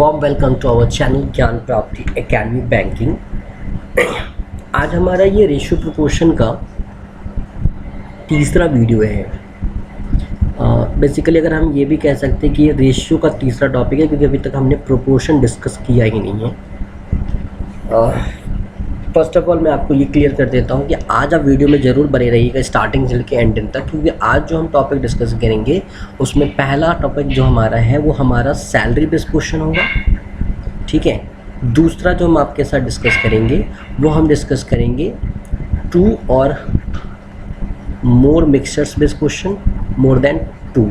Warm welcome to our channel Gyan Prapti academy banking. आज हमारा ये रेशियो प्रोपोर्शन का तीसरा वीडियो है। बेसिकली अगर हम ये भी कह सकते हैं कि ये रेशियो का तीसरा टॉपिक है, क्योंकि अभी तक हमने प्रोपोर्शन डिस्कस किया ही नहीं है। फर्स्ट ऑफ ऑल मैं आपको ये क्लियर कर देता हूँ कि आज आप वीडियो में ज़रूर बने रहिएगा स्टार्टिंग से लेकर एंडिंग तक, क्योंकि आज जो हम टॉपिक डिस्कस करेंगे उसमें पहला टॉपिक जो हमारा है वो हमारा सैलरी बेस्ड क्वेश्चन होगा। ठीक है, दूसरा जो हम आपके साथ डिस्कस करेंगे वो हम डिस्कस करेंगे 2 और more mixtures based question, more than 2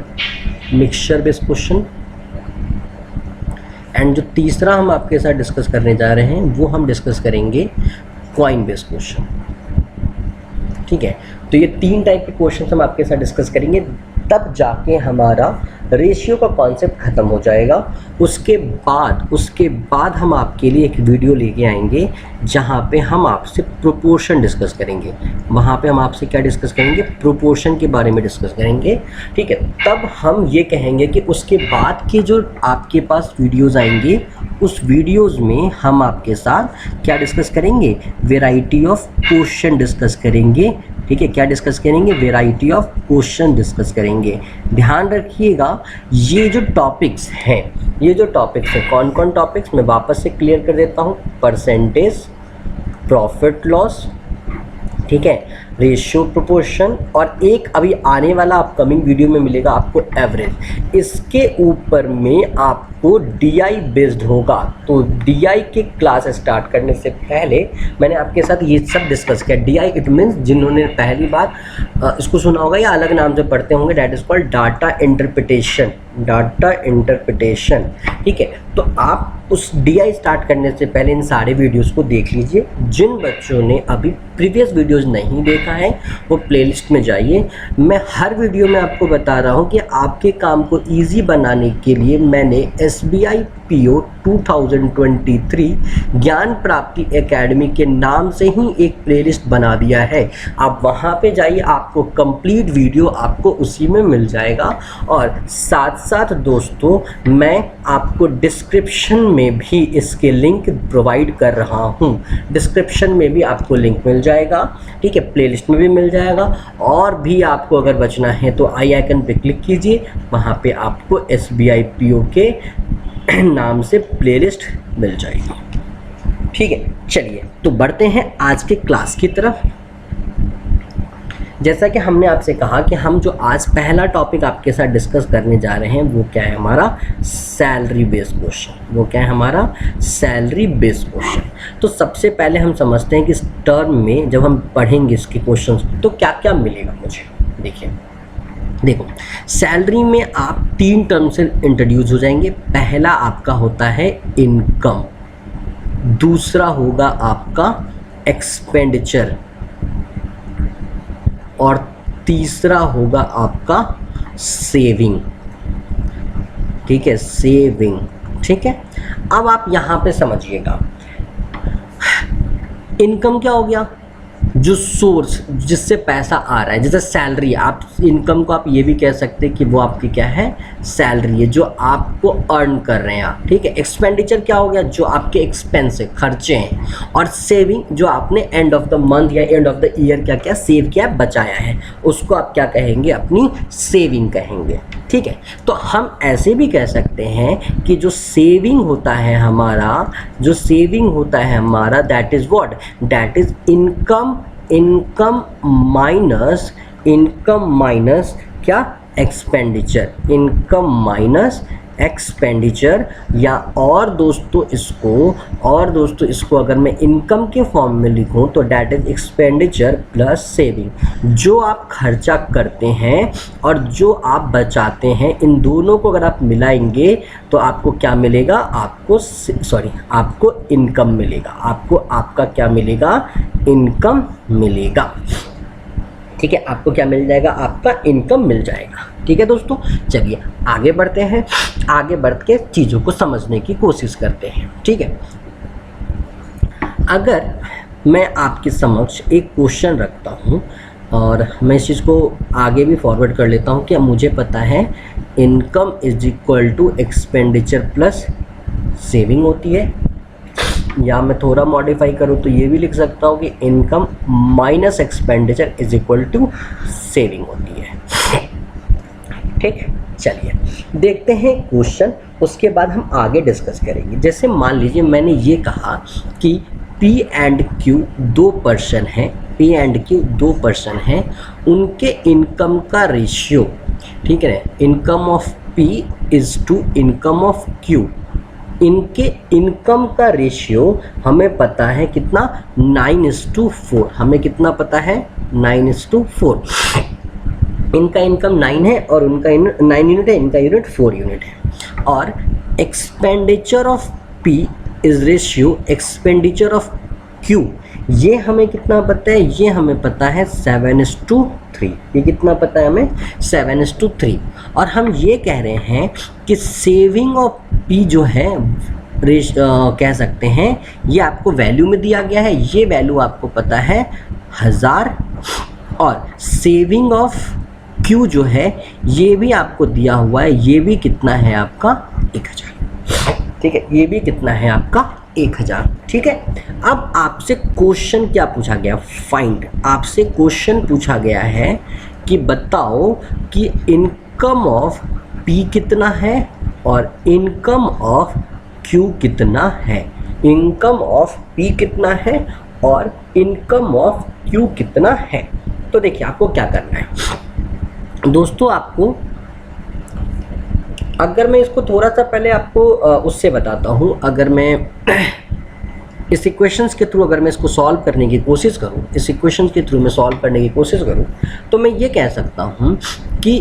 mixture based question. And जो तीसरा हम आपके साथ डिस्कस करने जा रहे हैं वो हम डिस्कस करेंगे कॉइन बेस्ड क्वेश्चन। ठीक है, तो ये 3 टाइप के क्वेश्चन हम आपके साथ डिस्कस करेंगे, तब जाके हमारा रेशियो का कॉन्सेप्ट ख़त्म हो जाएगा। उसके बाद हम आपके लिए एक वीडियो लेके आएंगे जहाँ पे हम आपसे प्रोपोर्शन डिस्कस करेंगे। वहाँ पे हम आपसे क्या डिस्कस करेंगे? प्रोपोर्शन के बारे में डिस्कस करेंगे। ठीक है, तब हम ये कहेंगे कि उसके बाद के जो आपके पास वीडियोज़ आएंगे उस वीडियोज़ में हम आपके साथ क्या डिस्कस करेंगे? वेराइटी ऑफ क्वेश्चन डिस्कस करेंगे। ठीक है, क्या डिस्कस करेंगे? वेराइटी ऑफ क्वेश्चन डिस्कस करेंगे। ध्यान रखिएगा, ये जो टॉपिक्स हैं कौन कौन टॉपिक्स, मैं वापस से क्लियर कर देता हूँ। परसेंटेज, प्रॉफिट लॉस, ठीक है, रेशियो प्रोपोर्शन, और एक अभी आने वाला अपकमिंग वीडियो में मिलेगा आपको एवरेज। इसके ऊपर में आपको डीआई बेस्ड होगा। तो डीआई के क्लास स्टार्ट करने से पहले मैंने आपके साथ ये सब डिस्कस किया। डीआई इट मीन्स, जिन्होंने पहली बार इसको सुना होगा या अलग नाम से पढ़ते होंगे, that is called data interpretation. ठीक है, तो आप उस डीआई स्टार्ट करने से पहले इन सारे वीडियोस को देख लीजिए। जिन बच्चों ने अभी प्रीवियस वीडियोस नहीं देखा है वो प्लेलिस्ट में जाइए। मैं हर वीडियो में आपको बता रहा हूँ कि आपके काम को इजी बनाने के लिए मैंने SBI PO 2023 ज्ञान प्राप्ति एकेडमी के नाम से ही एक प्लेलिस्ट बना दिया है। आप वहाँ पे जाइए, आपको कंप्लीट वीडियो आपको उसी में मिल जाएगा। और साथ साथ दोस्तों, मैं आपको डिस्क्रिप्शन में भी इसके लिंक प्रोवाइड कर रहा हूँ। डिस्क्रिप्शन में भी आपको लिंक मिल जाएगा। ठीक है, प्लेलिस्ट में भी मिल जाएगा। और भी आपको अगर बचना है तो आई आइकन पे क्लिक कीजिए, वहाँ पे आपको SBI PO के नाम से प्लेलिस्ट मिल जाएगी। ठीक है, चलिए तो बढ़ते हैं आज के क्लास की तरफ। जैसा कि हमने आपसे कहा कि हम जो आज पहला टॉपिक आपके साथ डिस्कस करने जा रहे हैं वो क्या है? हमारा सैलरी बेस्ड क्वेश्चन। वो क्या है? हमारा सैलरी बेस्ड क्वेश्चन। तो सबसे पहले हम समझते हैं कि इस टर्म में जब हम पढ़ेंगे इसके क्वेश्चंस तो क्या क्या मिलेगा मुझे। देखो, सैलरी में आप 3 टर्म से इंट्रोड्यूस हो जाएंगे। पहला आपका होता है इनकम, दूसरा होगा आपका एक्सपेंडिचर, और तीसरा होगा आपका सेविंग। ठीक है, सेविंग। ठीक है, अब आप यहाँ पे समझिएगा, इनकम क्या हो गया? जो सोर्स जिससे पैसा आ रहा है, जैसे सैलरी। आप इनकम को आप ये भी कह सकते हैं कि वो आपकी क्या है? सैलरी है, जो आपको अर्न कर रहे हैं आप। ठीक है, एक्सपेंडिचर क्या हो गया? जो आपके एक्सपेंस है, खर्चे हैं। और सेविंग, जो आपने एंड ऑफ द मंथ या एंड ऑफ द ईयर क्या क्या सेव किया है, बचाया है, उसको आप क्या कहेंगे? अपनी सेविंग कहेंगे। ठीक है, तो हम ऐसे भी कह सकते हैं कि जो सेविंग होता है हमारा, that is what? That is income minus क्या? एक्सपेंडिचर। Income minus expenditure. या और दोस्तों इसको अगर मैं इनकम के फॉर्म में लिखूं तो that is expenditure plus saving. जो आप खर्चा करते हैं और जो आप बचाते हैं, इन दोनों को अगर आप मिलाएंगे तो आपको क्या मिलेगा? आपको इनकम मिलेगा। आपका क्या मिलेगा? इनकम मिलेगा। ठीक है, आपको क्या मिल जाएगा? आपका इनकम मिल जाएगा। ठीक है दोस्तों, चलिए आगे बढ़ते हैं। आगे बढ़ के चीज़ों को समझने की कोशिश करते हैं। ठीक है, अगर मैं आपके समक्ष एक क्वेश्चन रखता हूँ और मैं इस चीज़ को आगे भी फॉरवर्ड कर लेता हूँ कि मुझे पता है income is equal to expenditure plus saving होती है, या मैं थोड़ा मॉडिफाई करूँ तो ये भी लिख सकता हूँ कि income minus expenditure is equal to saving होती है। ठीक, चलिए देखते हैं क्वेश्चन, उसके बाद हम आगे डिस्कस करेंगे। जैसे मान लीजिए मैंने ये कहा कि पी एंड क्यू 2 पर्सन हैं, पी एंड क्यू 2 पर्सन हैं, उनके इनकम का रेशियो, ठीक है, income of P is to income of Q, इनके इनकम का रेशियो हमें पता है कितना, 9:4। हमें कितना पता है, 9:4। इनका इनकम 9 है और उनका 9 यूनिट है, इनका यूनिट 4 यूनिट है। और expenditure of P is ratio expenditure of Q, ये हमें कितना पता है, ये हमें पता है 7:3। ये कितना पता है हमें, 7:3। और हम ये कह रहे हैं कि सेविंग ऑफ पी जो है कह सकते हैं, ये आपको वैल्यू में दिया गया है, ये वैल्यू आपको पता है 1000, और सेविंग ऑफ क्यू जो है ये भी आपको दिया हुआ है, ये भी कितना है आपका 1000। ठीक है, ये भी कितना है आपका 1000। ठीक है, अब आपसे क्वेश्चन क्या पूछा गया, फाइंड, आपसे क्वेश्चन पूछा गया है कि बताओ कि इनकम ऑफ पी कितना है और इनकम ऑफ क्यू कितना है। इनकम ऑफ पी कितना है और इनकम ऑफ क्यू कितना है। तो देखिए आपको क्या करना है दोस्तों, आपको अगर मैं इसको थोड़ा सा पहले आपको उससे बताता हूँ, अगर मैं इस इक्वेशंस के थ्रू अगर मैं इसको सॉल्व करने की कोशिश करूँ, इस इक्वेशंस के थ्रू मैं सॉल्व करने की कोशिश करूँ, तो मैं ये कह सकता हूँ कि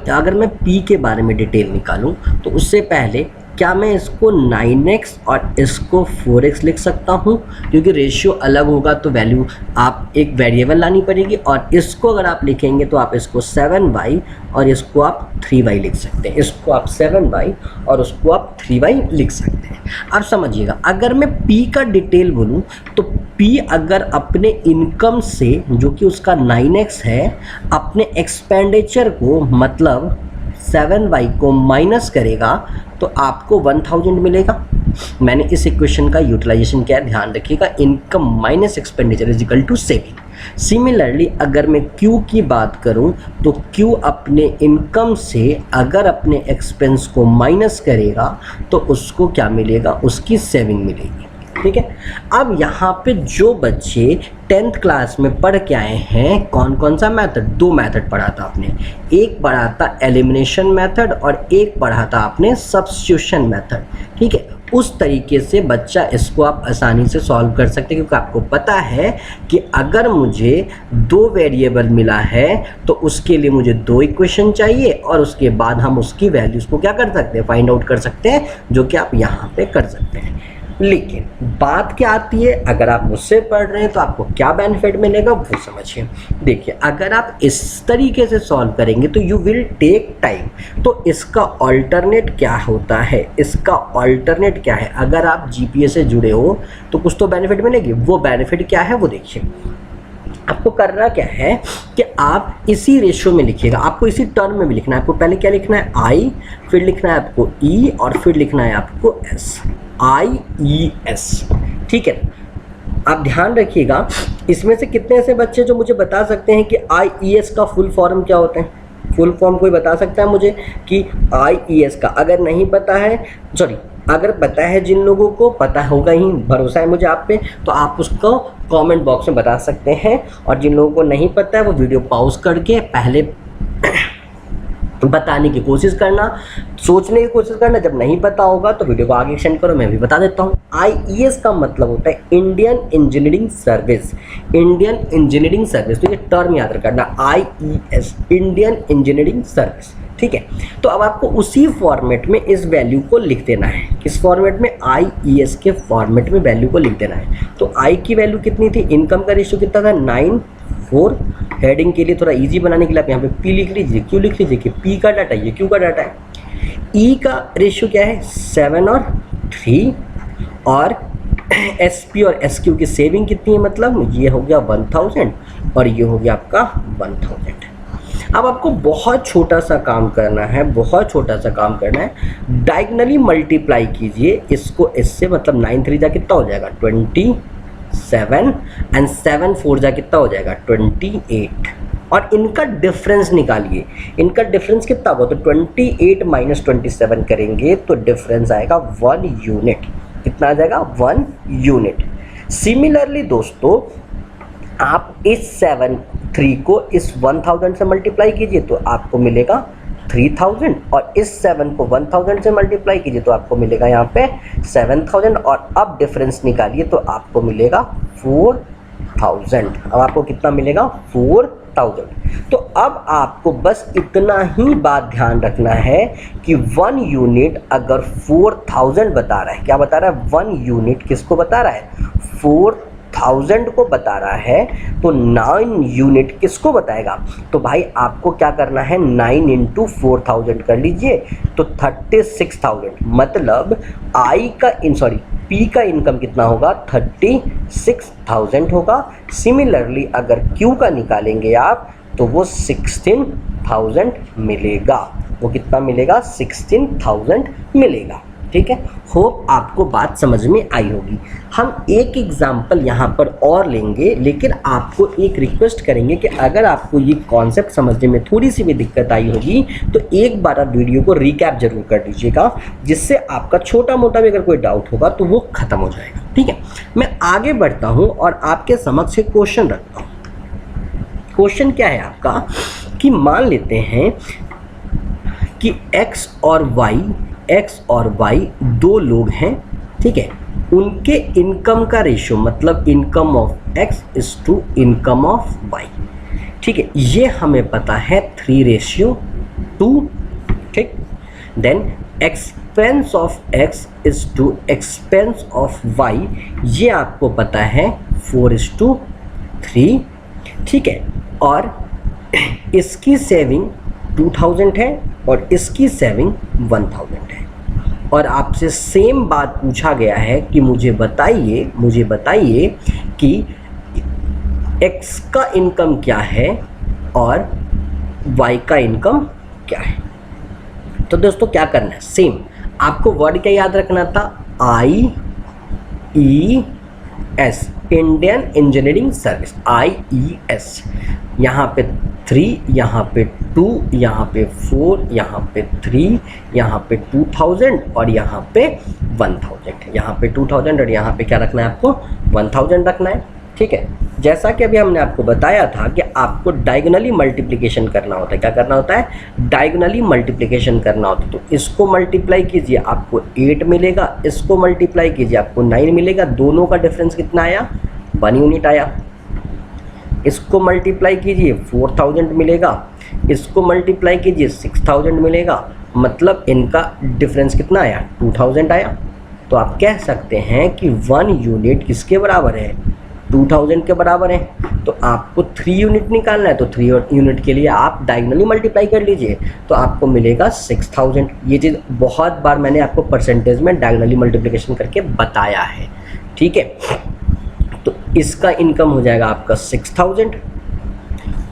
अगर मैं P के बारे में डिटेल निकालूँ तो उससे पहले क्या मैं इसको 9x और इसको 4x लिख सकता हूँ, क्योंकि रेशियो अलग होगा तो वैल्यू आप एक वेरिएबल लानी पड़ेगी। और इसको अगर आप लिखेंगे तो आप इसको 7y और इसको आप 3y लिख सकते हैं, इसको आप 7y और उसको आप 3y लिख सकते हैं। अब समझिएगा, अगर मैं P का डिटेल बोलूँ तो P अगर अपने इनकम से, जो कि उसका 9x है, अपने एक्सपेंडिचर को मतलब 7y को माइनस करेगा तो आपको 1000 मिलेगा। मैंने इस इक्वेशन का यूटिलाइजेशन किया है, ध्यान रखिएगा, income minus expenditure is equal to saving. Similarly अगर मैं Q की बात करूं तो Q अपने इनकम से अगर अपने एक्सपेंस को माइनस करेगा तो उसको क्या मिलेगा, उसकी सेविंग मिलेगी। ठीक है, अब यहाँ पे जो बच्चे 10th क्लास में पढ़ के आए हैं, कौन कौन सा मेथड, 2 मेथड पढ़ा था आपने, एक पढ़ा था एलिमिनेशन मेथड और एक पढ़ा था आपने सब्स्टिट्यूशन मेथड। ठीक है, उस तरीके से बच्चा इसको आप आसानी से सॉल्व कर सकते हैं, क्योंकि आपको पता है कि अगर मुझे 2 वेरिएबल मिला है तो उसके लिए मुझे 2 इक्वेशन चाहिए और उसके बाद हम उसकी वैल्यूज़ को क्या कर सकते हैं, फाइंड आउट कर सकते हैं, जो कि आप यहाँ पे कर सकते हैं। लेकिन बात क्या आती है, अगर आप मुझसे पढ़ रहे हैं तो आपको क्या बेनिफिट मिलेगा वो समझिए। देखिए, अगर आप इस तरीके से सॉल्व करेंगे तो यू विल टेक टाइम। तो इसका अल्टरनेट क्या होता है, इसका अल्टरनेट क्या है, अगर आप जीपीए से जुड़े हो तो कुछ तो बेनिफिट मिलेगी। वो बेनिफिट क्या है वो देखिए, आपको करना क्या है कि आप इसी रेशियो में लिखिएगा, आपको इसी टर्म में भी लिखना है। आपको पहले क्या लिखना है, I, फिर लिखना है आपको E और फिर लिखना है आपको S, IES। ठीक है, आप ध्यान रखिएगा, इसमें से कितने ऐसे बच्चे जो मुझे बता सकते हैं कि IES का फुल फॉर्म क्या होता है, फुल फॉर्म कोई बता सकता है मुझे कि IES का? अगर नहीं पता है, सॉरी, अगर पता है, जिन लोगों को पता होगा ही, भरोसा है मुझे आप पे, तो आप उसको कमेंट बॉक्स में बता सकते हैं। और जिन लोगों को नहीं पता है वो वीडियो पॉज करके पहले बताने की कोशिश करना, सोचने की कोशिश करना, जब नहीं पता होगा तो वीडियो को आगे एक्सटेंड करो, मैं भी बता देता हूँ। IES का मतलब होता है Indian engineering service, Indian engineering service. तो ये टर्म याद रखना, IES, इंडियन इंजीनियरिंग सर्विस। ठीक है, तो अब आपको उसी फॉर्मेट में इस वैल्यू को लिख देना है। किस फॉर्मेट में, IES के फॉर्मेट में वैल्यू को लिख देना है। तो I की वैल्यू कितनी थी, इनकम का रेशियो कितना था, 9:4। हेडिंग के लिए थोड़ा इजी बनाने के लिए आप यहाँ पे P लिख लीजिए, Q लिख लीजिए कि P का डाटा, ये Q का डाटा है। E का रेशियो क्या है, 7 और 3, और SP और SQ की सेविंग कितनी है, मतलब ये हो गया 1000 और ये हो गया आपका 1000। अब आपको बहुत छोटा सा काम करना है, बहुत छोटा सा काम करना है। डायगनली मल्टीप्लाई कीजिए इसको इससे, मतलब 9 3 जा कितना हो जाएगा 27 एंड 7 4 जा कितना हो जाएगा 28, और इनका डिफरेंस निकालिए। इनका डिफरेंस कितना होगा, तो 28 माइनस 27 करेंगे तो डिफरेंस आएगा 1 यूनिट। कितना आ जाएगा 1 यूनिट। सिमिलरली दोस्तों आप इस 3 को इस 1000 से मल्टीप्लाई कीजिए तो आपको मिलेगा 3000, और इस 7 को 1000 से मल्टीप्लाई कीजिए तो आपको मिलेगा यहाँ पे 7000, और अब डिफरेंस निकालिए तो आपको मिलेगा 4000। अब आपको कितना मिलेगा 4000। तो अब आपको बस इतना ही बात ध्यान रखना है कि 1 यूनिट अगर 4000 बता रहा है, क्या बता रहा है 1 यूनिट किसको बता रहा है 4000 को बता रहा है, तो 9 यूनिट किसको बताएगा। तो भाई आपको क्या करना है 9 इंटू 4000 कर लीजिए तो 36000, मतलब P का इनकम कितना होगा 36000 होगा। सिमिलरली अगर Q का निकालेंगे आप तो वो 16000 मिलेगा। वो कितना मिलेगा 16000 मिलेगा। ठीक है, होप आपको बात समझ में आई होगी। हम एक एग्जाम्पल यहाँ पर और लेंगे, लेकिन आपको एक रिक्वेस्ट करेंगे कि अगर आपको ये कॉन्सेप्ट समझने में थोड़ी सी भी दिक्कत आई होगी तो एक बार आप वीडियो को रिकैप जरूर कर लीजिएगा, जिससे आपका छोटा मोटा भी अगर कोई डाउट होगा तो वो खत्म हो जाएगा। ठीक है, मैं आगे बढ़ता हूँ और आपके समक्ष एक क्वेश्चन रखता हूँ। क्वेश्चन क्या है आपका कि मान लेते हैं कि x और y दो लोग हैं, ठीक है, उनके इनकम का रेशियो, मतलब income of x is to income of y, ठीक है, ये हमें पता है 3:2, ठीक। Then expense of x is to expense of y, ये आपको पता है 4:3, ठीक है, और इसकी सेविंग 2000 है और इसकी सेविंग 1000 है, और आपसे सेम बात पूछा गया है कि मुझे बताइए कि x का इनकम क्या है और y का इनकम क्या है। तो दोस्तों क्या करना है, सेम आपको वर्ड क्या याद रखना था, IES, Indian engineering service, IES। यहाँ पे 3, यहाँ पे 2, यहाँ पे 4, यहाँ पे 3, यहाँ पे 2000 और यहाँ पे 1000। यहाँ पे 2000 और यहाँ पे क्या रखना है, आपको 1000 रखना है। ठीक है, जैसा कि अभी हमने आपको बताया था कि आपको डायगोनली मल्टीप्लिकेशन करना होता है। क्या करना होता है, डायगोनली मल्टीप्लिकेशन करना होता है। तो इसको मल्टीप्लाई कीजिए आपको 8 मिलेगा, इसको मल्टीप्लाई कीजिए आपको 9 मिलेगा। दोनों का डिफरेंस कितना आया, 1 यूनिट आया। इसको मल्टीप्लाई कीजिए 4000 मिलेगा, इसको मल्टीप्लाई कीजिए 6000 मिलेगा, मतलब इनका डिफरेंस कितना आया, 2000 आया। तो आप कह सकते हैं कि 1 यूनिट किसके बराबर है, 2000 के बराबर है। तो आपको 3 यूनिट निकालना है, तो 3 यूनिट के लिए आप डायगोनली मल्टीप्लाई कर लीजिए तो आपको मिलेगा 6000। ये चीज़ बहुत बार मैंने आपको परसेंटेज में डायगोनली मल्टीप्लिकेशन करके बताया है। ठीक है, तो इसका इनकम हो जाएगा आपका 6000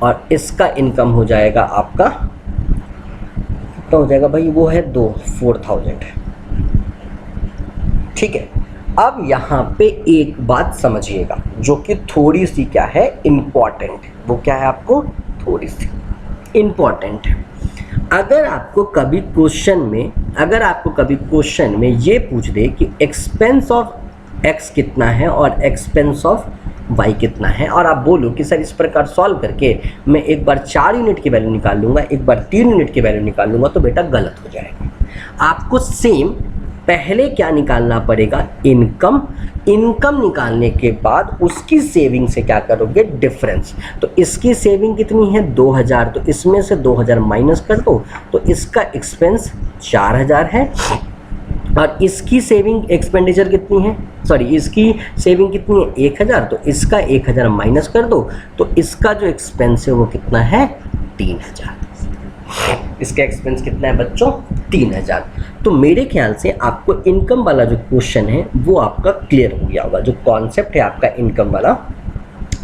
और इसका इनकम हो जाएगा आपका कितना हो जाएगा भाई, वो है 4000। ठीक है, अब यहाँ पे एक बात समझिएगा जो कि थोड़ी सी क्या है इम्पॉर्टेंट है। वो क्या है, आपको थोड़ी सी इम्पॉर्टेंट है। अगर आपको कभी क्वेश्चन में ये पूछ दे कि एक्सपेंस ऑफ x कितना है और एक्सपेंस ऑफ y कितना है, और आप बोलो कि सर इस प्रकार सॉल्व करके मैं एक बार 4 यूनिट की वैल्यू निकाल लूँगा, एक बार 3 यूनिट की वैल्यू निकाल लूँगा, तो बेटा गलत हो जाएगा। आपको सेम पहले क्या निकालना पड़ेगा, इनकम। इनकम निकालने के बाद उसकी सेविंग से क्या करोगे, डिफरेंस। तो इसकी सेविंग कितनी है 2000, तो इसमें से 2000 माइनस कर दो, तो इसका एक्सपेंस 4000 है और इसकी सेविंग एक्सपेंडिचर कितनी है, सॉरी इसकी सेविंग कितनी है 1000, तो इसका 1000 माइनस कर दो, तो इसका जो एक्सपेंस है वो कितना है 3000। इसका एक्सपेंस कितना है बच्चों 3000। तो मेरे ख्याल से आपको इनकम वाला जो क्वेश्चन है वो आपका क्लियर हो गया होगा। जो कॉन्सेप्ट है आपका इनकम वाला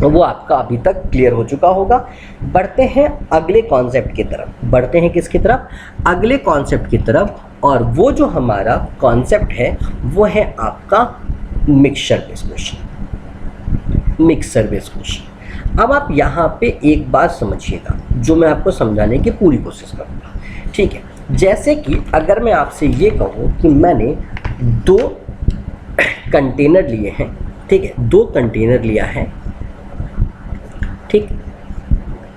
वो आपका अभी तक क्लियर हो चुका होगा। बढ़ते हैं अगले कॉन्सेप्ट की तरफ। बढ़ते हैं किसकी तरफ? अगले कॉन्सेप्ट की तरफ। और वो जो हमारा कॉन्सेप्ट है वो है आपका mixture based question. Mixture based question. अब आप यहाँ पे एक बात समझिएगा जो मैं आपको समझाने की पूरी कोशिश करूँगा, ठीक है। जैसे कि अगर मैं आपसे ये कहूँ कि मैंने 2 कंटेनर लिए हैं, ठीक है, 2 कंटेनर लिया है, ठीक,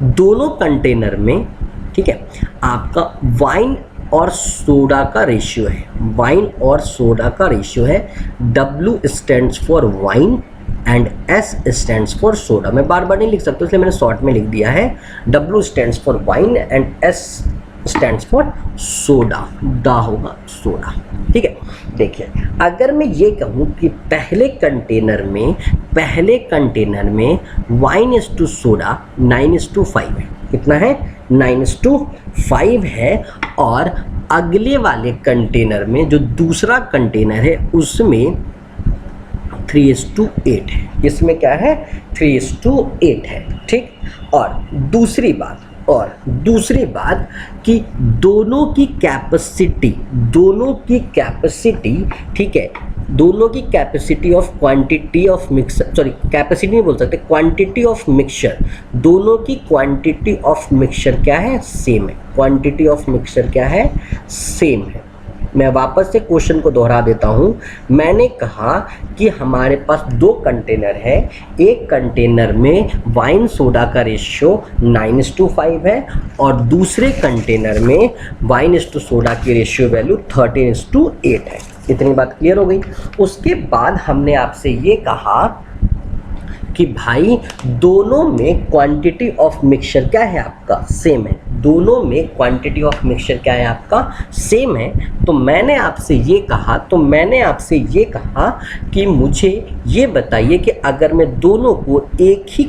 दोनों कंटेनर में, ठीक है, आपका वाइन और सोडा का रेशियो है। वाइन और सोडा का रेशियो है। W stands for wine and S stands for soda. मैं बार बार नहीं लिख सकता इसलिए मैंने शॉर्ट में लिख दिया है। W stands for wine and S stands for soda. दा होगा सोडा, ठीक है। देखिए अगर मैं ये कहूँ कि पहले कंटेनर में वाइन इज टू सोडा 9:5 है। कितना है? 9:5 है। और अगले वाले कंटेनर में जो दूसरा कंटेनर है उसमें 3:8 है। इसमें क्या है? 3:8 है, ठीक। और दूसरी बात कि दोनों की कैपेसिटी, ठीक है, दोनों की capacity of quantity of mixer, sorry capacity नहीं बोल सकते, क्वांटिटी ऑफ मिक्सचर, दोनों की क्वांटिटी ऑफ मिक्सचर क्या है? सेम है। क्वांटिटी ऑफ मिक्सचर क्या है? सेम है। मैं वापस से क्वेश्चन को दोहरा देता हूँ। मैंने कहा कि हमारे पास 2 कंटेनर है। एक कंटेनर में वाइन सोडा का रेशियो 9:5 है और दूसरे कंटेनर में वाइन टू सोडा की रेशियो वैल्यू 13:8 है। इतनी बात क्लियर हो गई। उसके बाद हमने आपसे ये कहा कि भाई दोनों में क्वांटिटी ऑफ मिक्सचर क्या है? आपका सेम है। दोनों में क्वांटिटी ऑफ मिक्सचर क्या है? आपका सेम है। तो मैंने आपसे ये कहा कि मुझे ये बताइए कि अगर मैं दोनों को एक ही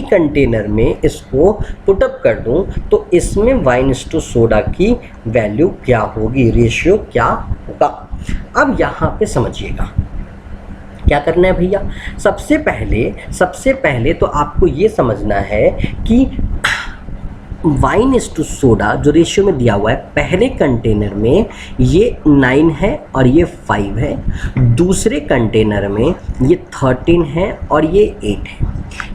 कंटेनर में इसको पुटअप कर दूं तो इसमें वाइन टू सोडा की वैल्यू क्या होगी? रेशियो क्या होगा? अब यहाँ पे समझिएगा क्या करना है भैया। सबसे पहले तो आपको ये समझना है कि वाइन टू सोडा जो रेशियो में दिया हुआ है, पहले कंटेनर में ये 9 है और ये 5 है, दूसरे कंटेनर में ये 13 है और ये 8 है।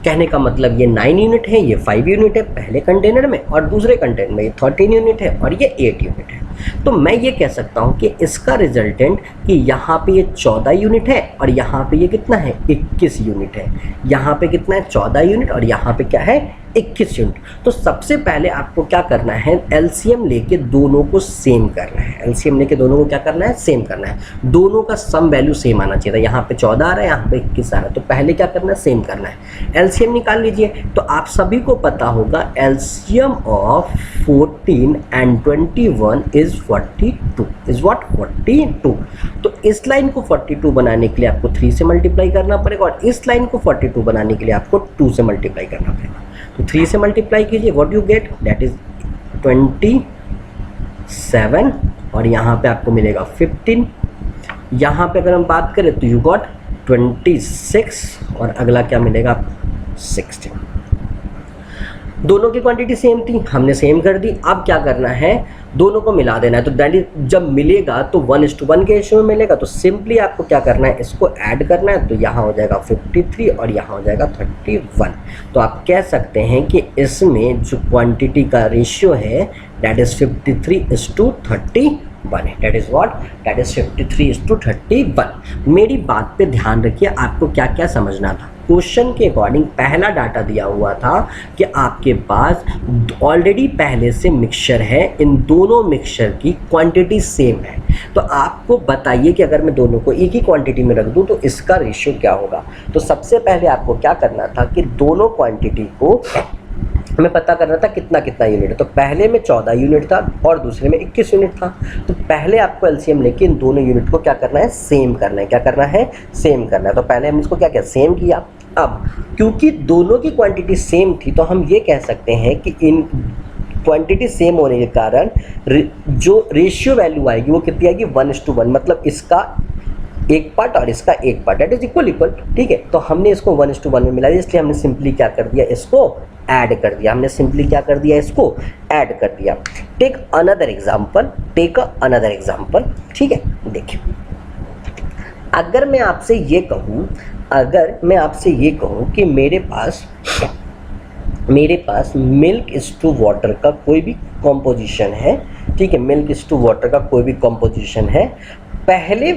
कहने का मतलब ये 9 यूनिट है, ये 5 यूनिट है पहले कंटेनर में, और दूसरे कंटेनर में ये 13 यूनिट है और ये 8 यूनिट है। तो मैं ये कह सकता हूँ कि इसका रिजल्टेंट कि यहाँ पे ये 14 यूनिट है और यहाँ पे ये कितना है? 21 यूनिट है। यहाँ पे कितना है? 14 यूनिट और यहाँ पे क्या है? 21 यूनिट। तो सबसे पहले आपको क्या करना है? एलसीएम लेके दोनों को सेम करना है। एलसीएम लेके दोनों को क्या करना है? सेम करना है। दोनों का सम वैल्यू सेम आना चाहिए था। यहाँ पे 14 आ रहा है, यहाँ पे 21 आ रहा है, तो पहले क्या करना है? सेम करना है। एलसीएम निकाल लीजिए। तो आप सभी को पता होगा LCM of 14 and 21 is 42 is what? 42। तो इस लाइन को 42 बनाने के लिए आपको 3 से मल्टीप्लाई करना पड़ेगा और इस लाइन को 42 बनाने के लिए आपको 2 से मल्टीप्लाई करना पड़ेगा। तो 3 से मल्टीप्लाई कीजिए, what you get? That is 27 और यहाँ पे आपको मिलेगा 15। यहाँ पे अगर हम बात करें तो यू गॉट 26 और अगला क्या मिलेगा आपको? 16। दोनों की क्वांटिटी सेम थी, हमने सेम कर दी। अब क्या करना है? दोनों को मिला देना है। तो दैट इज जब मिलेगा तो 1:1 के रेशियो में मिलेगा। तो सिंपली आपको क्या करना है? इसको ऐड करना है। तो यहाँ हो जाएगा 53 और यहाँ हो जाएगा 31। तो आप कह सकते हैं कि इसमें जो क्वांटिटी का रेशियो है दैट इज 53:31 है। That is what? That is 53:31। मेरी बात पे ध्यान रखिए, आपको क्या क्या समझना था। क्वेश्चन के अकॉर्डिंग पहला डाटा दिया हुआ था कि आपके पास ऑलरेडी पहले से मिक्सचर है, इन दोनों मिक्सचर की क्वांटिटी सेम है। तो आपको बताइए कि अगर मैं दोनों को एक ही क्वांटिटी में रख दूं तो इसका रेशियो क्या होगा। तो सबसे पहले आपको क्या करना था कि दोनों क्वांटिटी को हमें पता करना था कितना कितना यूनिट है। तो पहले में 14 यूनिट था और दूसरे में 21 यूनिट था। तो पहले आपको एलसीएम लेके इन दोनों यूनिट को क्या करना है? सेम करना है। क्या करना है? सेम करना है। तो पहले हमने इसको क्या किया? सेम किया। अब क्योंकि दोनों की क्वांटिटी सेम थी तो हम ये कह सकते हैं कि इन क्वांटिटी सेम होने के कारण जो रेशियो वैल्यू आएगी वो कितनी आएगी? 1:1। मतलब इसका एक पार्ट और इसका एक part, that is equal equal, ठीक है। तो हमने इसको 1:1 में मिला दिया, इसलिए हमने सिंपली क्या कर दिया, इसको ऐड कर दिया। हमने सिंपली क्या कर दिया, इसको ऐड कर दिया। Take another example, take another example, ठीक है। देखिए, अगर मैं आपसे ये कहूँ कि मेरे पास मिल्क इज टू वाटर का कोई भी कॉम्पोजिशन है, ठीक है, मिल्क इज टू वाटर का कोई भी कॉम्पोजिशन है, पहले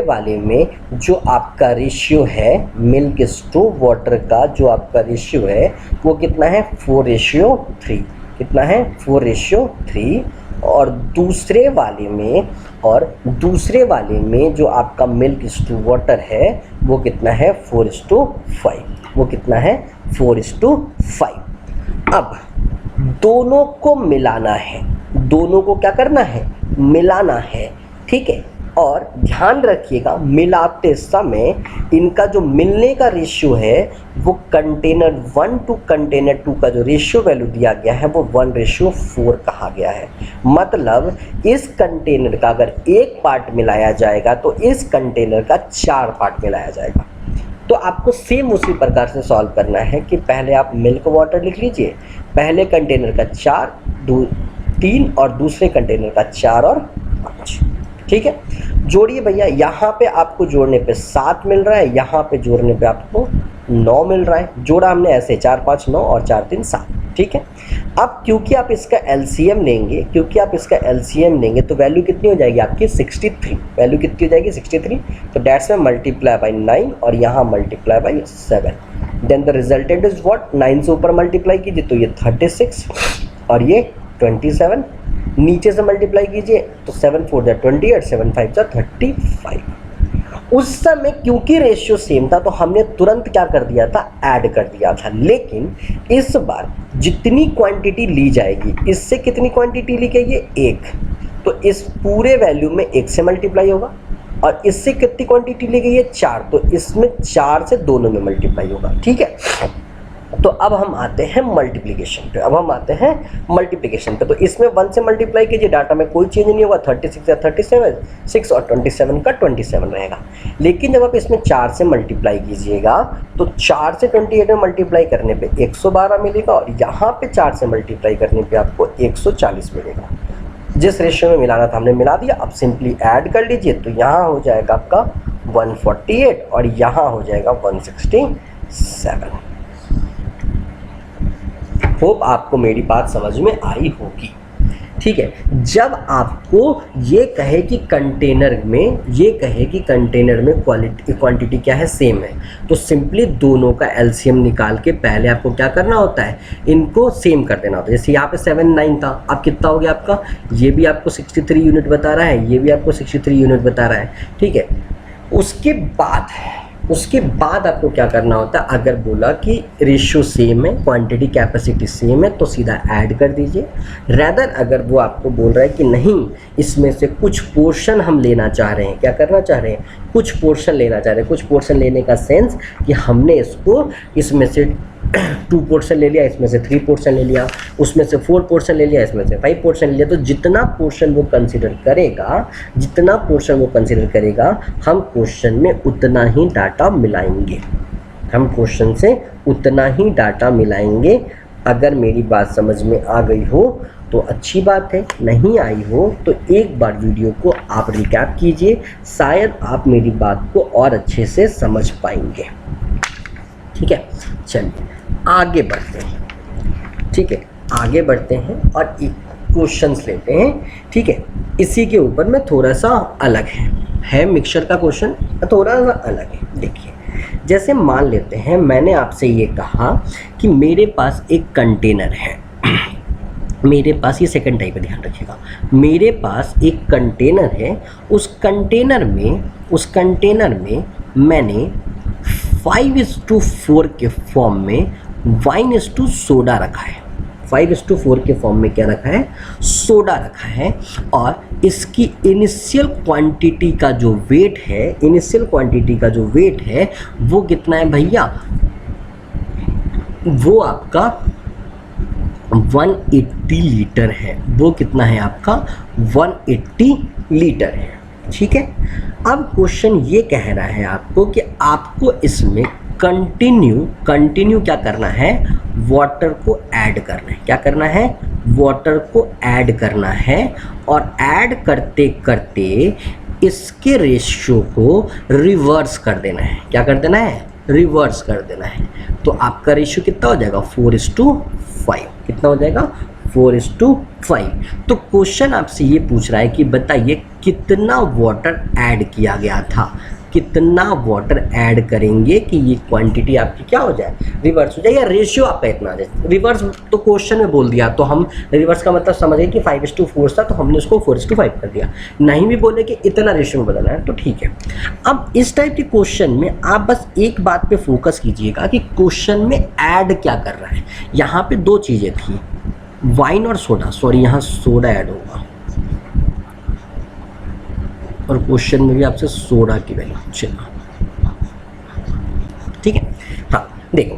वाले में जो आपका रेशियो है मिल्क इज टू वाटर का जो आपका रेशियो है वो कितना है, 4:3, कितना है, 4:3। और दूसरे वाले में जो आपका मिल्क इज टू वाटर है वो कितना है, 4:5, वो कितना है, 4:5। अब दोनों को मिलाना है, दोनों को क्या करना है, मिलाना है, ठीक है। और ध्यान रखिएगा, मिलाते समय इनका जो मिलने का रेशियो है वो कंटेनर 1 टू कंटेनर 2 का जो रेशियो वैल्यू दिया गया है वो 1:4 कहा गया है। मतलब इस कंटेनर का अगर एक पार्ट मिलाया जाएगा तो इस कंटेनर का 4 पार्ट मिलाया जाएगा। तो आपको सेम उसी प्रकार से सॉल्व करना है कि पहले आप मिल्क वाटर लिख लीजिए, पहले कंटेनर का 3 और दूसरे कंटेनर का 4 और 5, ठीक है। जोड़िए भैया, यहाँ पे आपको जोड़ने पे 7 मिल रहा है, यहाँ पे जोड़ने पे आपको 9 मिल रहा है। जोड़ा हमने ऐसे 4 5 9 और 4 3 7, ठीक है। अब क्योंकि आप इसका एलसीएम लेंगे तो वैल्यू कितनी हो जाएगी आपकी, 63। वैल्यू कितनी हो जाएगी, 63। तो डेट्स में मल्टीप्लाई बाई 9 और यहाँ multiply by 7। Then the resultant is what, 9 से ऊपर मल्टीप्लाई कीजिए तो ये 36 और ये 27। नीचे से मल्टीप्लाई कीजिए तो 7 4 28, 7 5 35। उस समय क्योंकि रेशियो सेम था तो हमने तुरंत क्या कर दिया था, ऐड कर दिया था। लेकिन इस बार जितनी क्वांटिटी ली जाएगी, इससे कितनी क्वांटिटी ली गई है, 1, तो इस पूरे वैल्यू में 1 से मल्टीप्लाई होगा। और इससे कितनी क्वांटिटी ली गई है, 4, तो इसमें 4 से दोनों में मल्टीप्लाई होगा, ठीक है। तो अब हम आते हैं मल्टीप्लिकेशन पे, तो इसमें 1 से मल्टीप्लाई कीजिए, डाटा में कोई चेंज नहीं होगा, 36 या 37, 6 और 27 का 27 रहेगा। लेकिन जब आप इसमें 4 से मल्टीप्लाई कीजिएगा तो 4 से 28 में मल्टीप्लाई करने पे 112 मिलेगा और यहाँ पे 4 से मल्टीप्लाई करने पे आपको 140 मिलेगा। जिस रेशियो में मिलाना था हमने मिला दिया। अब सिंपली ऐड कर लीजिए तो यहाँ हो जाएगा आपका 148 और यहाँ हो जाएगा 167। होप आपको मेरी बात समझ में आई होगी, ठीक है। जब आपको ये कहे कि कंटेनर में क्वांटिटी क्या है, सेम है, तो सिंपली दोनों का एलसीएम निकाल के पहले आपको क्या करना होता है, इनको सेम कर देना होता है। जैसे यहाँ पे 7 9 था, अब कितना हो गया आपका, ये भी आपको 63 यूनिट बता रहा है, ये भी आपको 63 यूनिट बता रहा है, ठीक है। उसके बाद आपको क्या करना होता है, अगर बोला कि रेशियो सेम है, क्वांटिटी कैपेसिटी सेम है, तो सीधा ऐड कर दीजिए। रैदर अगर वो आपको बोल रहा है कि नहीं, इसमें से कुछ पोर्शन हम लेना चाह रहे हैं, क्या करना चाह रहे हैं, कुछ पोर्शन लेना चाह रहे हैं। कुछ पोर्शन लेने का सेंस कि हमने इसमें से 2 पोर्शन ले लिया, इसमें से 3 पोर्शन ले लिया, उसमें से 4 पोर्शन ले लिया, इसमें से 5 पोर्शन ले लिया। तो जितना पोर्शन वो कंसिडर करेगा हम क्वेश्चन में उतना ही डाटा मिलाएंगे। अगर मेरी बात समझ में आ गई हो तो अच्छी बात है, नहीं आई हो तो एक बार वीडियो को आप रिकैप कीजिए, शायद आप मेरी बात को और अच्छे से समझ पाएंगे, ठीक है। चलिए आगे बढ़ते हैं, और एक क्वेश्चंस लेते हैं, ठीक है। इसी के ऊपर में थोड़ा सा अलग है मिक्सचर का क्वेश्चन, थोड़ा सा अलग है। देखिए, जैसे मान लेते हैं मैंने आपसे ये कहा कि मेरे पास एक कंटेनर है, मेरे पास, ये सेकंड टाइप है, ध्यान रखिएगा। मेरे पास एक कंटेनर है, उस कंटेनर में मैंने 5:4 के फॉर्म में वाइन टू सोडा रखा है। 5:4 के फॉर्म में क्या रखा है, सोडा रखा है। और इसकी इनिशियल क्वांटिटी का जो वेट है वो कितना है भैया, वो आपका 180 लीटर है। वो कितना है आपका, 180 लीटर है, ठीक है। अब क्वेश्चन ये कह रहा है आपको कि आपको इसमें कंटिन्यू क्या करना है, वाटर को ऐड करना है। क्या करना है, वाटर को ऐड करना है, और ऐड करते करते इसके रेशियो को रिवर्स कर देना है। क्या कर देना है, रिवर्स कर देना है। तो आपका रेशियो कितना हो जाएगा, 4:5। कितना हो जाएगा, 4:5। तो क्वेश्चन आपसे ये पूछ रहा है कि बताइए कितना वाटर ऐड किया गया था, कितना वाटर ऐड करेंगे कि ये क्वांटिटी आपकी क्या हो जाए, रिवर्स हो जाए, या रेशियो आपका इतना आ जाए। रिवर्स तो क्वेश्चन में बोल दिया, तो हम रिवर्स का मतलब समझ गए कि 5:4 था, तो हमने उसको 4:5 कर दिया। नहीं भी बोले कि इतना रेशियो में बदलना है तो ठीक है। अब इस टाइप के क्वेश्चन में आप बस एक बात पे फोकस कीजिएगा कि क्वेश्चन में ऐड क्या कर रहा है। यहाँ पे दो चीज़ें थी, वाइन और सोडा, सॉरी यहाँ सोडा ऐड होगा, और क्वेश्चन में भी आपसे सोडा की वैल्यू पूछेगा, ठीक है। हाँ देखो,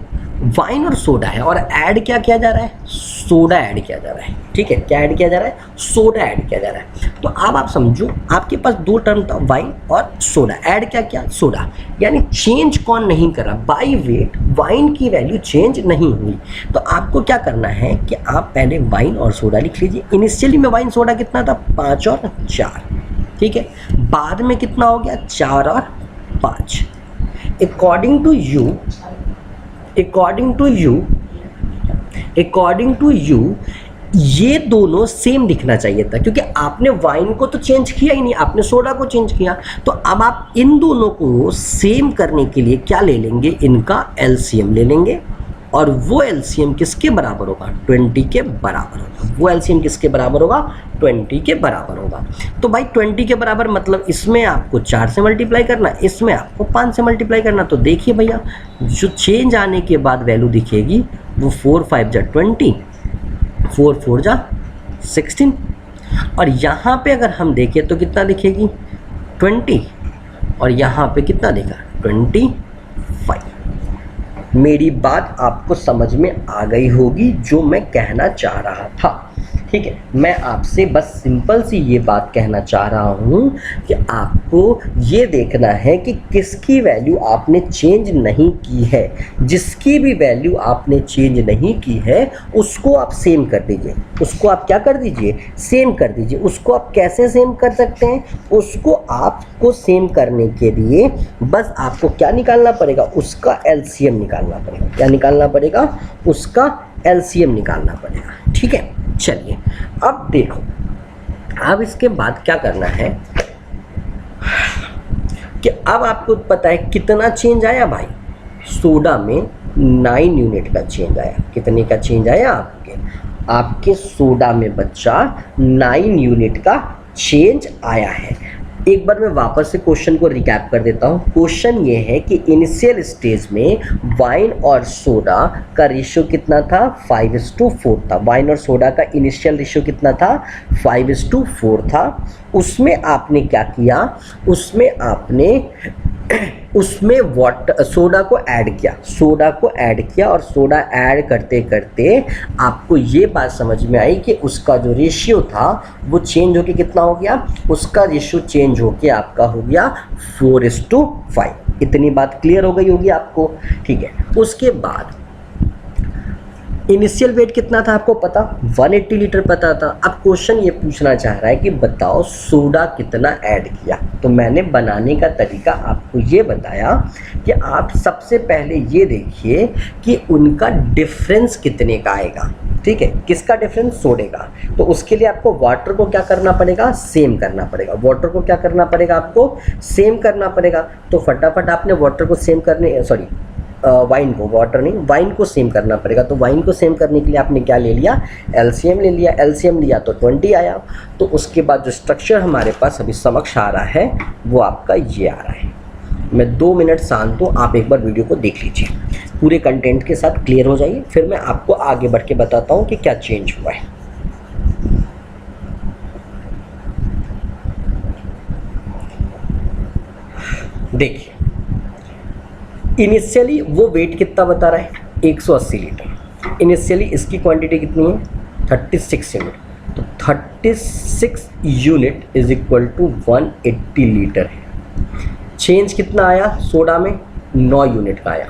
वाइन और सोडा है, और ऐड क्या किया जा रहा है, सोडा ऐड किया जा रहा है, ठीक है। क्या ऐड किया जा रहा है, सोडा ऐड किया जा रहा है। तो अब आप समझो, आपके पास दो टर्म था, वाइन और सोडा, ऐड क्या किया, सोडा। यानी चेंज कौन नहीं कर रहा, बाई वेट वाइन की वैल्यू चेंज नहीं हुई। तो आपको क्या करना है कि आप पहले वाइन और सोडा लिख लीजिए। इनिशियली में वाइन सोडा कितना था, 5 और 4, ठीक है। बाद में कितना हो गया, 4 और 5। अकॉर्डिंग टू यू ये दोनों सेम दिखना चाहिए था, क्योंकि आपने वाइन को तो चेंज किया ही नहीं, आपने सोडा को चेंज किया। तो अब आप इन दोनों को सेम करने के लिए क्या ले लेंगे, इनका एलसीएम ले लेंगे, और वो एलसीएम किसके बराबर होगा, 20 के बराबर होगा। वो एलसीएम किसके बराबर होगा, 20 के बराबर होगा। तो भाई 20 के बराबर मतलब इसमें आपको 4 से मल्टीप्लाई करना, इसमें आपको 5 से मल्टीप्लाई करना। तो देखिए भैया, जो चेंज आने के बाद वैल्यू दिखेगी वो 4 5 जा 20, 4 4 जा 16, और यहाँ पे अगर हम देखें तो कितना दिखेगी, 20, और यहाँ पे कितना दिखा, 25। मेरी बात आपको समझ में आ गई होगी जो मैं कहना चाह रहा था, ठीक है। मैं आपसे बस सिंपल सी ये बात कहना चाह रहा हूँ कि आपको ये देखना है कि किसकी वैल्यू आपने चेंज नहीं की है। जिसकी भी वैल्यू आपने चेंज नहीं की है उसको आप सेम कर दीजिए, उसको आप क्या कर दीजिए, सेम कर दीजिए। उसको आप कैसे सेम कर सकते हैं, उसको आपको सेम करने के लिए बस आपको क्या निकालना पड़ेगा, उसका एलसीएम निकालना पड़ेगा। क्या निकालना पड़ेगा, उसका एलसीएम निकालना पड़ेगा, ठीक है। चलिए अब देखो, अब इसके बाद क्या करना है कि अब आपको पता है कितना चेंज आया भाई, सोडा में 9 यूनिट का चेंज आया। कितने का चेंज आया, आपके सोडा में बच्चा 9 यूनिट का चेंज आया है। एक बार मैं वापस से क्वेश्चन को रिकैप कर देता हूँ। क्वेश्चन ये है कि इनिशियल स्टेज में वाइन और सोडा का रेशियो कितना था, 5:4 था। वाइन और सोडा का इनिशियल रेशियो कितना था, 5:4 था। उसमें आपने क्या किया, उसमें सोडा को ऐड किया, और सोडा ऐड करते करते आपको ये बात समझ में आई कि उसका जो रेशियो था वो चेंज होके कितना हो गया, उसका रेशियो चेंज होके आपका हो गया 4:5। इतनी बात क्लियर हो गई होगी आपको, ठीक है। उसके बाद इनिशियल वेट कितना था आपको पता, 180 लीटर पता था। अब क्वेश्चन ये पूछना चाह रहा है कि बताओ सोडा कितना ऐड किया। तो मैंने बनाने का तरीका आपको ये बताया कि आप सबसे पहले ये देखिए कि उनका डिफरेंस कितने का आएगा, ठीक है। किसका डिफरेंस, सोडे का। तो उसके लिए आपको वाटर को क्या करना पड़ेगा, सेम करना पड़ेगा। वाटर को क्या करना पड़ेगा, आपको सेम करना पड़ेगा। तो फटाफट आपने वाटर को सेम करने, सॉरी वाइन को, वाटर नहीं, वाइन को सेम करना पड़ेगा। तो वाइन को सेम करने के लिए आपने क्या ले लिया, एलसीएम ले लिया। एलसीएम लिया तो 20 आया। तो उसके बाद जो स्ट्रक्चर हमारे पास अभी समक्ष आ रहा है वो आपका ये आ रहा है। मैं 2 मिनट शांत हूँ, आप एक बार वीडियो को देख लीजिए, पूरे कंटेंट के साथ क्लियर हो जाइए, फिर मैं आपको आगे बढ़ के बताता हूँ कि क्या चेंज हुआ है। देखिए इनिशियली वो वेट कितना बता रहा है, 180 लीटर। इनिशियली इसकी क्वांटिटी कितनी है, 36 यूनिट। तो 36 unit is equal to 180 litre है। चेंज कितना आया सोडा में, 9 यूनिट का आया।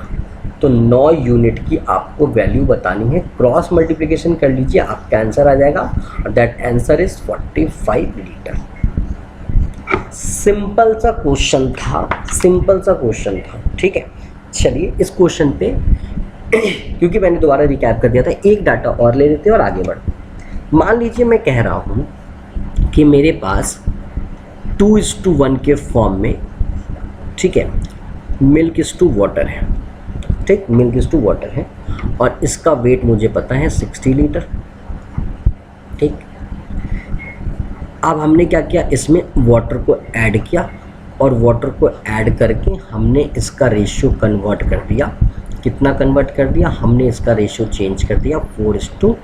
तो 9 यूनिट की आपको वैल्यू बतानी है, क्रॉस मल्टीप्लिकेशन कर लीजिए, आपका आंसर आ जाएगा और that answer is 45 litre. Simple सा क्वेश्चन था, सिंपल सा क्वेश्चन था, ठीक है। चलिए इस क्वेश्चन पे क्योंकि मैंने दोबारा रिकैप कर दिया था, एक डाटा और ले लेते हैं और आगे बढ़ते। मान लीजिए मैं कह रहा हूँ कि मेरे पास 2:1 के फॉर्म में, ठीक है, मिल्क इज टू वाटर है, ठीक, मिल्क इज टू वाटर है और इसका वेट मुझे पता है 60 लीटर, ठीक। अब हमने क्या किया, इसमें वाटर को ऐड किया और वाटर को ऐड करके हमने इसका रेशियो कन्वर्ट कर दिया। कितना कन्वर्ट कर दिया हमने, इसका रेशियो चेंज कर दिया 4:3।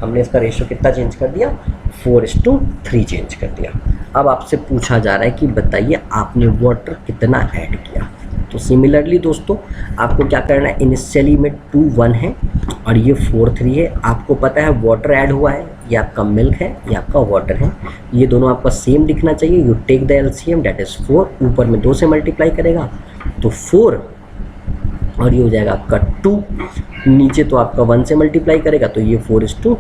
हमने इसका रेशियो कितना चेंज कर दिया, 4:3 चेंज कर दिया। अब आपसे पूछा जा रहा है कि बताइए आपने वाटर कितना ऐड किया। तो सिमिलरली दोस्तों आपको क्या करना है, इनिशियली में 2:1 है और ये 4:3 है। आपको पता है वाटर ऐड हुआ है, ये आपका मिल्क है, ये आपका वाटर है, ये दोनों आपका सेम दिखना चाहिए। You take the LCM that is 4, ऊपर में 2 से मल्टीप्लाई करेगा तो 4 और ये हो जाएगा आपका 2, नीचे तो आपका 1 से मल्टीप्लाई करेगा तो ये 4:3।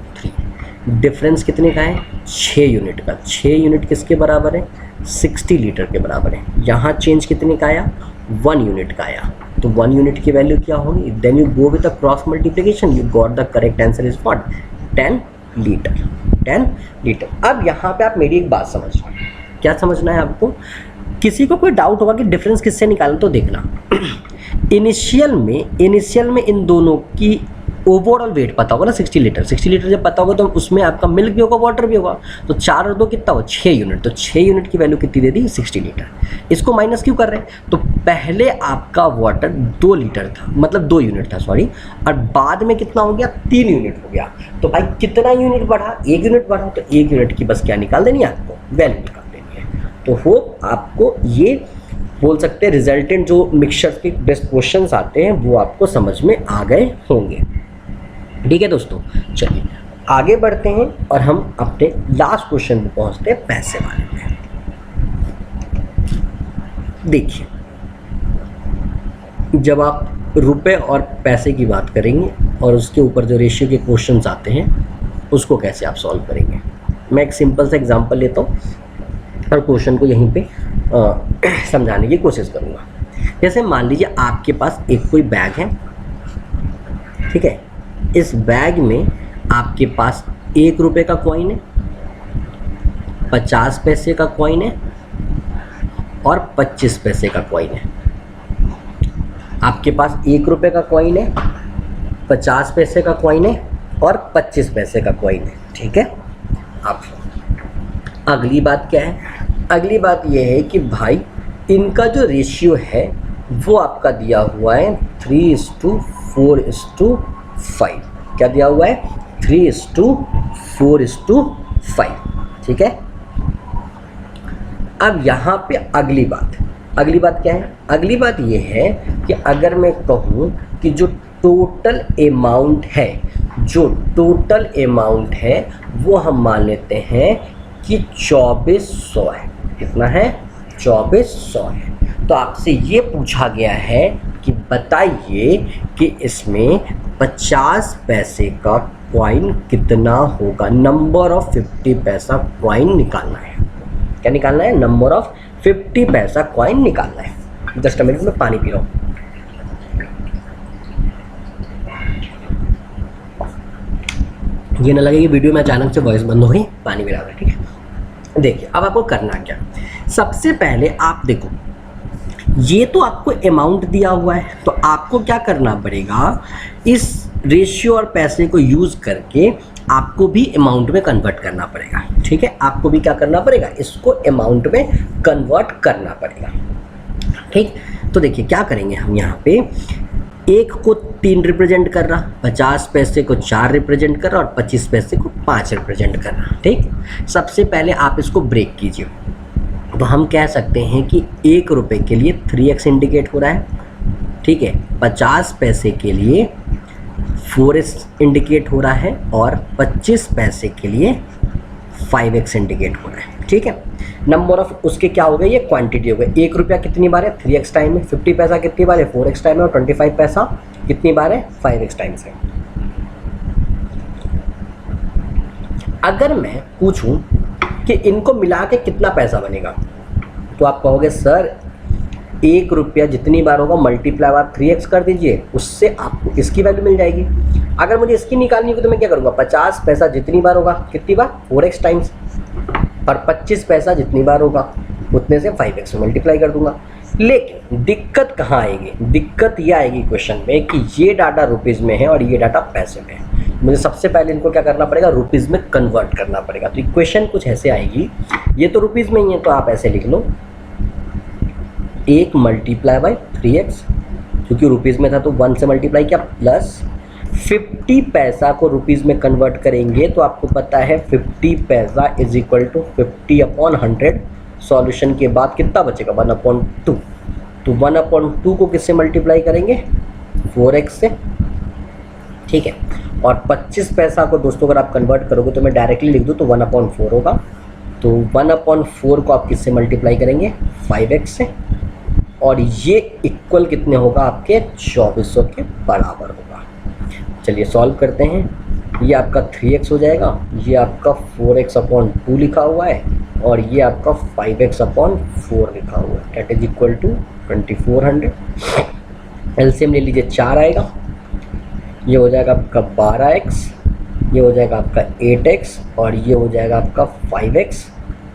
डिफरेंस कितने का है, 6 यूनिट का। 6 यूनिट किसके बराबर है, 60 लीटर के बराबर है। यहाँ चेंज कितने का आया, 1 यूनिट का आया। तो 1 यूनिट की वैल्यू क्या होगी, then you go with the cross multiplication, you got the correct answer is what, 10 litre. 10 litre. अब यहाँ पे आप मेरी एक बात समझना, क्या समझना है आपको, किसी को कोई डाउट होगा कि डिफरेंस किससे निकालना, तो देखना इनिशियल में इन दोनों की ओवरऑल वेट पता होगा ना, 60 लीटर। 60 लीटर जब पता होगा तो उसमें आपका मिल्क भी होगा, वाटर भी होगा, तो 4 और 2 कितना हो, 6 यूनिट। तो 6 यूनिट की वैल्यू कितनी दे दी, 60 लीटर। इसको माइनस क्यों कर रहे हैं, तो पहले आपका वाटर 2 लीटर था, मतलब 2 यूनिट था सॉरी, और बाद में कितना हो गया, 3 यूनिट हो गया। तो भाई कितना यूनिट बढ़ा, 1 यूनिट बढ़ा, तो 1 यूनिट की बस क्या निकाल देनी है आपको, वैल्यू निकाल देनी है। तो होप आपको ये बोल सकते हैं रिजल्टेंट जो मिक्सचर के बेस्ट क्वेश्चंस आते हैं वो आपको समझ में आ गए होंगे। ठीक है दोस्तों, चलिए आगे बढ़ते हैं और हम अपने लास्ट क्वेश्चन पे पहुंचते हैं, पैसे वाले पे। देखिए जब आप रुपए और पैसे की बात करेंगे और उसके ऊपर जो रेशियो के क्वेश्चंस आते हैं उसको कैसे आप सॉल्व करेंगे, मैं एक सिंपल सा एग्जांपल लेता हूँ और क्वेश्चन को यहीं पे समझाने की कोशिश करूँगा। जैसे मान लीजिए आपके पास एक कोई बैग है, ठीक है, इस बैग में आपके पास 1 रुपये का कॉइन है, 50 पैसे का कॉइन है और 25 पैसे का कॉइन है। आपके पास 1 रुपये का कॉइन है, 50 पैसे का कॉइन है और 25 पैसे का कॉइन है, ठीक है। अब अगली बात क्या है, अगली बात यह है कि भाई इनका जो रेशियो है वो आपका दिया हुआ है 3:4:5। क्या दिया हुआ है, 3:4:5, ठीक है। अब यहाँ पे अगली बात क्या है, अगली बात ये है कि अगर मैं कहूँ कि जो टोटल अमाउंट है वो हम मान लेते हैं कि 2400 है। कितना है, 2400 है। तो आपसे ये पूछा गया है कि बताइए कि इसमें 50 पैसे का कॉइन कितना होगा। नंबर ऑफ 50 पैसा कॉइन निकालना है। क्या निकालना है, नंबर ऑफ 50 पैसा कॉइन निकालना है। जस्ट मिनट में पानी पी रहा हूँ। ये ना लगे कि वीडियो में अचानक से वॉइस बंद हो गई, पानी पी रहा है, ठीक है। देखिए अब आपको करना क्या, सबसे पहले आप देखो ये तो आपको अमाउंट दिया हुआ है, तो आपको क्या करना पड़ेगा, इस रेशियो और पैसे को यूज़ करके आपको भी अमाउंट में कन्वर्ट करना पड़ेगा, ठीक है। आपको भी क्या करना पड़ेगा, इसको अमाउंट में कन्वर्ट करना पड़ेगा, ठीक। तो देखिए क्या करेंगे हम, यहाँ पे 1 को 3 रिप्रेजेंट कर रहा, 50 पैसे को 4 रिप्रेजेंट कर रहा और 25 पैसे को 5 रिप्रेजेंट कर रहा, ठीक। सबसे पहले आप इसको ब्रेक कीजिए, तो हम कह सकते हैं कि 1 रुपये के लिए 3x इंडिकेट हो रहा है, ठीक है। 50 पैसे के लिए 4x इंडिकेट हो रहा है और 25 पैसे के लिए 5x इंडिकेट हो रहा है। ठीक है। नंबर ऑफ उसके क्या हो गए, ये क्वांटिटी हो गई। 1 रुपया कितनी बार है, 3x टाइम है। 50 पैसा कितनी बार है, 4x टाइम है। और 25 पैसा कितनी बार है, 5x टाइम से। अगर मैं पूछूं कि इनको मिला के कितना पैसा बनेगा, तो आप कहोगे सर 1 रुपया जितनी बार होगा मल्टीप्लाई आप 3x कर दीजिए, उससे आपको इसकी वैल्यू मिल जाएगी। अगर मुझे इसकी निकालनी होगी तो मैं क्या करूँगा, 50 पैसा जितनी बार होगा कितनी बार, 4x टाइम्स, और 25 पैसा जितनी बार होगा उतने से 5x में मल्टीप्लाई कर दूंगा। लेकिन दिक्कत कहाँ आएगी, दिक्कत ये आएगी क्वेश्चन में कि ये डाटा रुपीज़ में है और ये डाटा पैसे में है। मुझे सबसे पहले इनको क्या करना पड़ेगा, रुपीज़ में कन्वर्ट करना पड़ेगा। तो इक्वेशन कुछ ऐसे आएगी, ये तो रुपीज़ में ही है तो आप ऐसे लिख लो 1 मल्टीप्लाई बाई 3x, क्योंकि रुपीज़ में था तो 1 से मल्टीप्लाई किया, प्लस 50 पैसा को रुपीज़ में कन्वर्ट करेंगे तो आपको पता है 50 पैसा इज इक्वल टू 50/100। सॉल्यूशन के बाद कितना बचेगा, 1/2। तो 1/2 को किससे मल्टीप्लाई करेंगे, 4x से, ठीक है। और 25 पैसा को दोस्तों अगर आप कन्वर्ट करोगे तो मैं डायरेक्टली लिख दूँ तो 1/4 होगा। तो 1/4 को आप किससे मल्टीप्लाई करेंगे, 5x से, और ये इक्वल कितने होगा आपके 2400 के बराबर होगा। चलिए सॉल्व करते हैं। ये आपका 3x हो जाएगा, ये आपका 4x/2 लिखा हुआ है, और ये आपका 5x/4 लिखा हुआ है, that is equal to 2400। LCM ले लीजिए, 4 आएगा, ये हो जाएगा आपका 12x, ये हो जाएगा आपका 8x, और ये हो जाएगा आपका 5x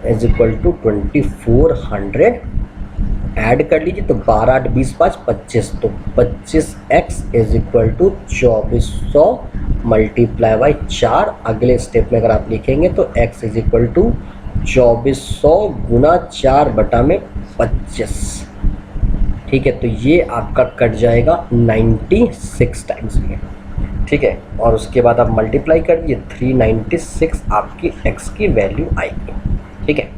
is equal to 2400। Add कर लीजिए तो 12 8 20 5 25, तो 25x is equal to 2400 multiply by 4। अगले स्टेप में अगर आप लिखेंगे तो x इज इक्वल टू 2400 गुना 4/25, ठीक है। तो ये आपका कट जाएगा 96 टाइम्स में, ठीक है। और उसके बाद आप मल्टीप्लाई कर दीजिए, 396 आपकी x की वैल्यू आएगी, ठीक है।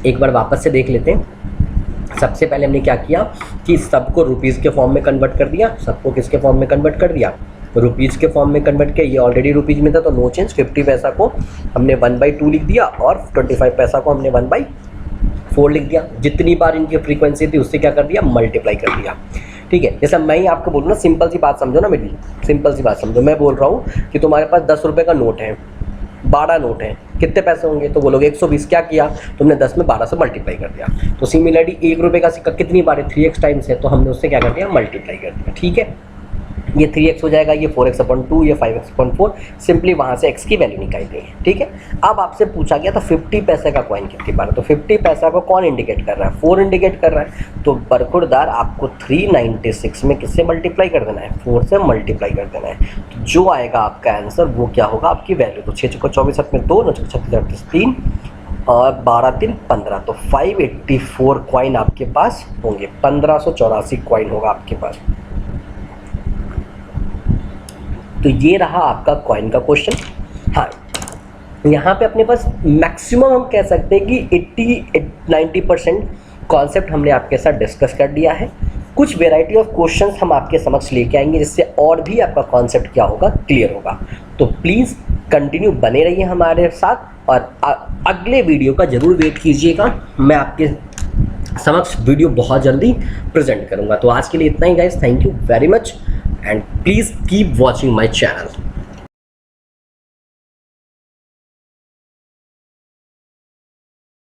एक बार वापस से देख लेते हैं। सबसे पहले हमने क्या किया कि सबको रुपीज़ के फॉर्म में कन्वर्ट कर दिया, सबको किसके फॉर्म में कन्वर्ट कर दिया, रुपीज़ के फॉर्म में कन्वर्ट किया। ये ऑलरेडी रुपीज़ में था तो नो चेंज। 50 पैसा को हमने 1/2 लिख दिया और 25 पैसा को हमने 1/4 लिख दिया। जितनी बार इनकी फ्रीक्वेंसी थी उससे क्या कर दिया, मल्टीप्लाई कर दिया, ठीक है। जैसे मैं ही आपको बोलूँ ना, सिंपल सी बात समझो ना मेरी, सिंपल सी बात समझो। मैं बोल रहा हूँ कि तुम्हारे पास 10 रुपये का नोट है, 12 नोट है, कितने पैसे होंगे, तो बोलोगे 120। क्या किया तुमने, 10 में 12 से मल्टीप्लाई कर दिया। तो सिमिलरली 1 रुपये का सिक्का कितनी बार है, 3x टाइम्स है, तो हमने उससे क्या कर दिया, मल्टीप्लाई कर दिया, ठीक है। ये 3x हो जाएगा, ये 4x/2, ये 5x/4। सिंपली वहाँ से x की वैल्यू निकाल दी है, ठीक है। अब आपसे पूछा गया था 50 पैसे का कॉइन कितनी बार, तो 50 पैसा को कौन इंडिकेट कर रहा है, 4 इंडिकेट कर रहा है। तो बरखुरदार आपको 396 में किससे मल्टीप्लाई कर देना है, 4 से मल्टीप्लाई कर देना है। तो जो आएगा आपका आंसर वो क्या होगा, आपकी वैल्यू। तो 6 × 24 7 में 2, 9 × 36 38 3, और 12 3 15, तो 584 कॉइन आपके पास होंगे, 1584 कॉइन होगा आपके पास। तो ये रहा आपका कॉइन का क्वेश्चन। हाँ, यहाँ पे अपने पास मैक्सिमम हम कह सकते हैं कि 80-90% कॉन्सेप्ट हमने आपके साथ डिस्कस कर दिया है। कुछ वेराइटी ऑफ क्वेश्चंस हम आपके समक्ष लेके आएंगे जिससे और भी आपका कॉन्सेप्ट क्या होगा, क्लियर होगा। तो प्लीज़ कंटिन्यू बने रहिए हमारे साथ, और अगले वीडियो का ज़रूर वेट कीजिएगा। मैं आपके समक्ष वीडियो बहुत जल्दी प्रेजेंट करूँगा। तो आज के लिए इतना ही guys, thank you very much, and please keep watching my channel.